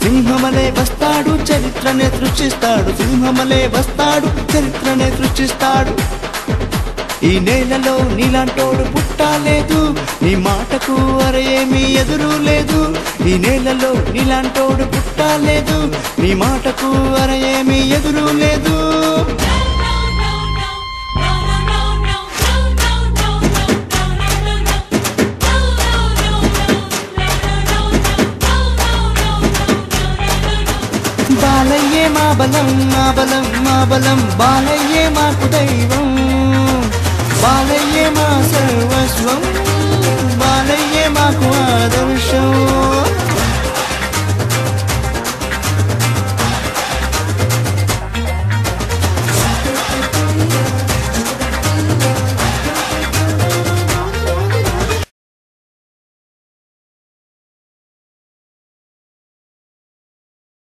సింహమలే వస్తాడు చరిత్రనే సృష్టిస్తాడు సింహమలే వస్తాడు చరిత్రనే సృష్టిస్తాడు ఈ నేలలో నీలాంటోడు పుట్టాలేదు నీ మాటకు అరే ఏమీ ఎదురు లేదు ఈ నేలలో నీలాంటోడు పుట్టాలేదు నీ మాటకు అరే ఏమీ ఎదురు లేదు బాలయ్యే మా బలం మా బలం మా బలం బాలయ్యే మాకు దైవం బాలయ్యే మా సర్వస్వం బాలయ్యే మాకు ఆదర్శం